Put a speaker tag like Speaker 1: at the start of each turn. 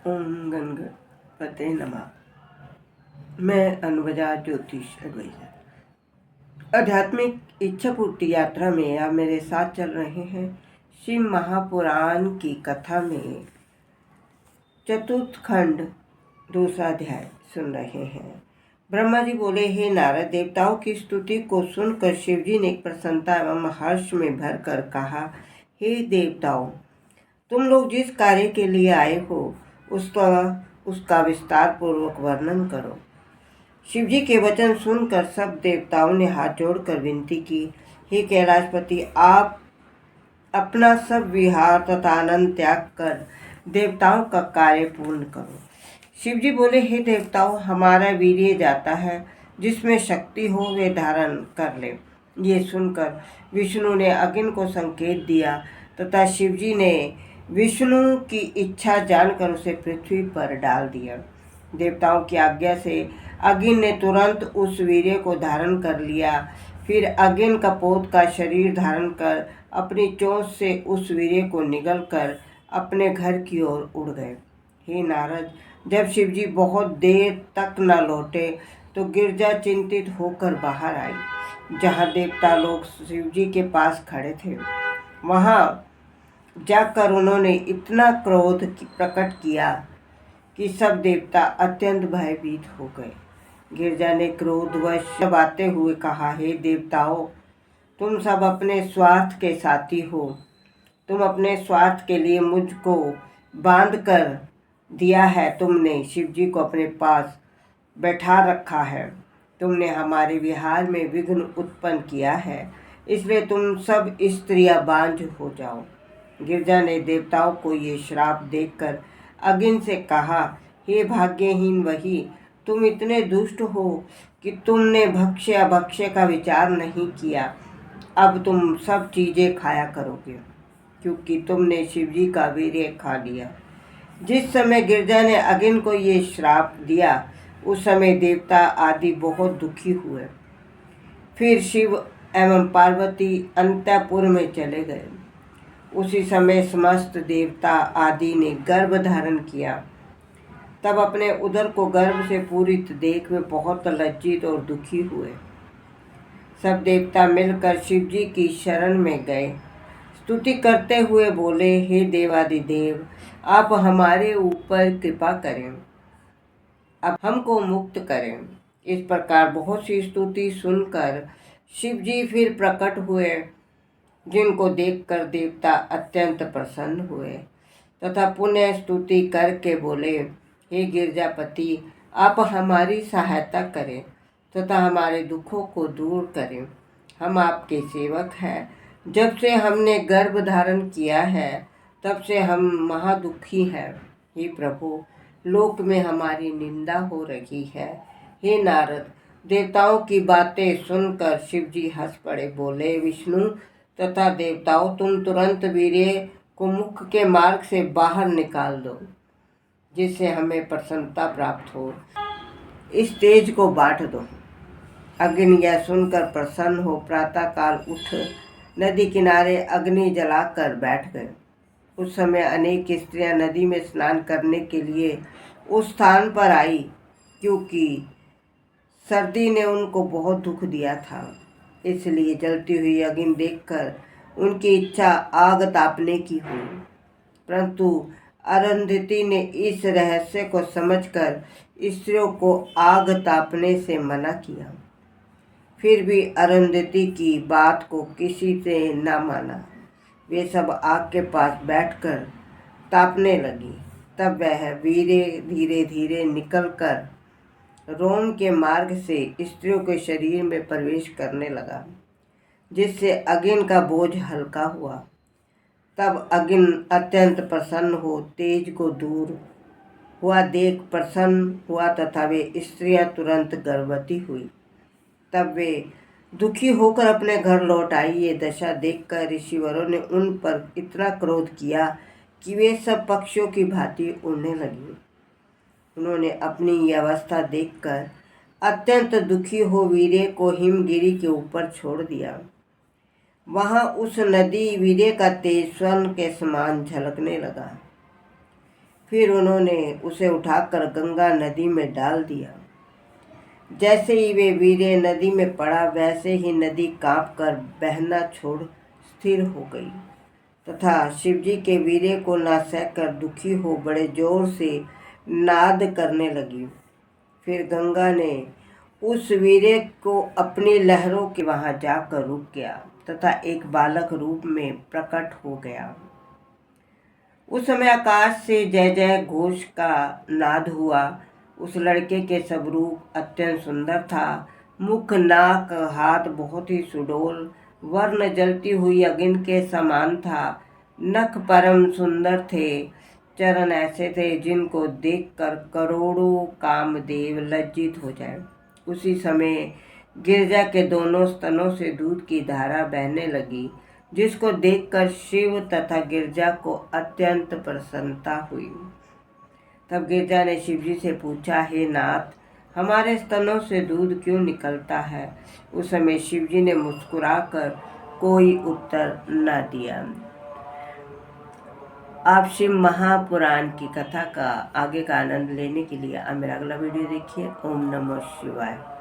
Speaker 1: ओम गणपते नमः। मैं अनुवजा ज्योतिष एडवाइजर आध्यात्मिक इच्छा पूर्ति यात्रा में आप मेरे साथ चल रहे हैं। शिव महापुराण की कथा में चतुर्थ खंड दूसरा अध्याय सुन रहे हैं। ब्रह्मा जी बोले, हे नारद, देवताओं की स्तुति को सुनकर शिवजी ने प्रसन्नता एवं हर्ष में भरकर कहा, हे देवताओं, तुम लोग जिस कार्य के लिए आए हो उसका विस्तार पूर्वक वर्णन करो। शिवजी के वचन सुनकर सब देवताओं ने हाथ जोड़कर विनती की, हे कैलाशपति, आप अपना सब विहार तथा आनंद त्याग कर देवताओं का कार्य पूर्ण करो। शिवजी बोले, हे देवताओं, हमारा वीर्य जाता है, जिसमें शक्ति हो वे धारण कर ले। ये सुनकर विष्णु ने अग्नि को संकेत दिया तथा शिवजी ने विष्णु की इच्छा जानकर उसे पृथ्वी पर डाल दिया। देवताओं की आज्ञा से अग्नि ने तुरंत उस वीर्य को धारण कर लिया। फिर अग्नि कपोत का शरीर धारण कर अपनी चोंच से उस वीर्य को निगल कर अपने घर की ओर उड़ गए। हे नारद, जब शिवजी बहुत देर तक न लौटे तो गिरजा चिंतित होकर बाहर आई। जहाँ देवता लोग शिवजी के पास खड़े थे, वहाँ जाकर उन्होंने इतना क्रोध प्रकट किया कि सब देवता अत्यंत भयभीत हो गए। गिरजा ने क्रोधवश दबाते हुए कहा, हे देवताओं, तुम सब अपने स्वार्थ के साथी हो। तुम अपने स्वार्थ के लिए मुझको बांध कर दिया है। तुमने शिवजी को अपने पास बैठा रखा है। तुमने हमारे विहार में विघ्न उत्पन्न किया है, इसलिए तुम सब स्त्रियां बांझ हो जाओ। गिरजा ने देवताओं को ये श्राप देखकर अग्नि से कहा, हे भाग्यहीन वही, तुम इतने दुष्ट हो कि तुमने भक्ष्य अभक्ष्य का विचार नहीं किया। अब तुम सब चीज़ें खाया करोगे, क्योंकि तुमने शिवजी का वीर्य खा लिया। जिस समय गिरजा ने अग्नि को ये श्राप दिया, उस समय देवता आदि बहुत दुखी हुए। फिर शिव एवं पार्वती अंतःपुर में चले गए। उसी समय समस्त देवता आदि ने गर्भ धारण किया। तब अपने उदर को गर्भ से पूरित देख वे बहुत लज्जित और दुखी हुए। सब देवता मिलकर शिवजी की शरण में गए। स्तुति करते हुए बोले, हे देवादिदेव, आप हमारे ऊपर कृपा करें, अब हमको मुक्त करें। इस प्रकार बहुत सी स्तुति सुनकर शिवजी फिर प्रकट हुए, जिनको देखकर देवता अत्यंत प्रसन्न हुए तथा पुण्य स्तुति करके बोले, हे गिरजापति, आप हमारी सहायता करें तथा हमारे दुखों को दूर करें। हम आपके सेवक हैं। जब से हमने गर्भ धारण किया है, तब से हम महादुखी हैं। हे प्रभु, लोक में हमारी निंदा हो रही है। हे नारद, देवताओं की बातें सुनकर शिवजी हंस पड़े। बोले, विष्णु तथा देवताओं, तुम तुरंत वीर्य को मुख के मार्ग से बाहर निकाल दो, जिससे हमें प्रसन्नता प्राप्त हो। इस तेज को बांट दो। अग्नि यह सुनकर प्रसन्न हो प्रातःकाल उठ नदी किनारे अग्नि जलाकर बैठ गए। उस समय अनेक स्त्रियां नदी में स्नान करने के लिए उस स्थान पर आई, क्योंकि सर्दी ने उनको बहुत दुख दिया था। इसलिए जलती हुई अग्नि देखकर उनकी इच्छा आग तापने की हुई। परंतु अरुंधति ने इस रहस्य को समझकर स्त्रियों को आग तापने से मना किया। फिर भी अरुंधति की बात को किसी से न माना। वे सब आग के पास बैठकर तापने लगी। तब वह वीर्य धीरे धीरे निकलकर रोम के मार्ग से स्त्रियों के शरीर में प्रवेश करने लगा, जिससे अग्नि का बोझ हल्का हुआ। तब अग्नि अत्यंत प्रसन्न हो तेज को दूर हुआ देख प्रसन्न हुआ तथा वे स्त्रियां तुरंत गर्भवती हुई। तब वे दुखी होकर अपने घर लौट आई। ये दशा देखकर ऋषिवरों ने उन पर इतना क्रोध किया कि वे सब पक्षियों की भांति उड़ने लगी। उन्होंने अपनी यह अवस्था देखकर अत्यंत दुखी हो वीर्य को हिमगिरी के ऊपर छोड़ दिया। वहाँ उस नदी वीर्य का तेज स्वर्ण के समान झलकने लगा। फिर उन्होंने उसे उठाकर गंगा नदी में डाल दिया। जैसे ही वे वीर्य नदी में पड़ा, वैसे ही नदी कांपकर बहना छोड़ स्थिर हो गई तथा शिवजी के वीर्य को न सहकर दुखी हो बड़े जोर से नाद करने लगी। फिर गंगा ने उस वीर्य को अपनी लहरों के वहां जाकर रुक गया तथा एक बालक रूप में प्रकट हो गया। उस समय आकाश से जय जय घोष का नाद हुआ। उस लड़के के सब रूप अत्यंत सुंदर था। मुख, नाक, हाथ बहुत ही सुडौल, वर्ण जलती हुई अग्नि के समान था। नख परम सुंदर थे। चरण ऐसे थे जिनको देखकर करोड़ों कामदेव लज्जित हो जाए। उसी समय गिरजा के दोनों स्तनों से दूध की धारा बहने लगी, जिसको देखकर शिव तथा गिरजा को अत्यंत प्रसन्नता हुई। तब गिरजा ने शिवजी से पूछा, हे नाथ, हमारे स्तनों से दूध क्यों निकलता है? उस समय शिवजी ने मुस्कुराकर कोई उत्तर न दिया। आप शिव महापुराण की कथा का आगे का आनंद लेने के लिए मेरा अगला वीडियो देखिए। ओम नमः शिवाय।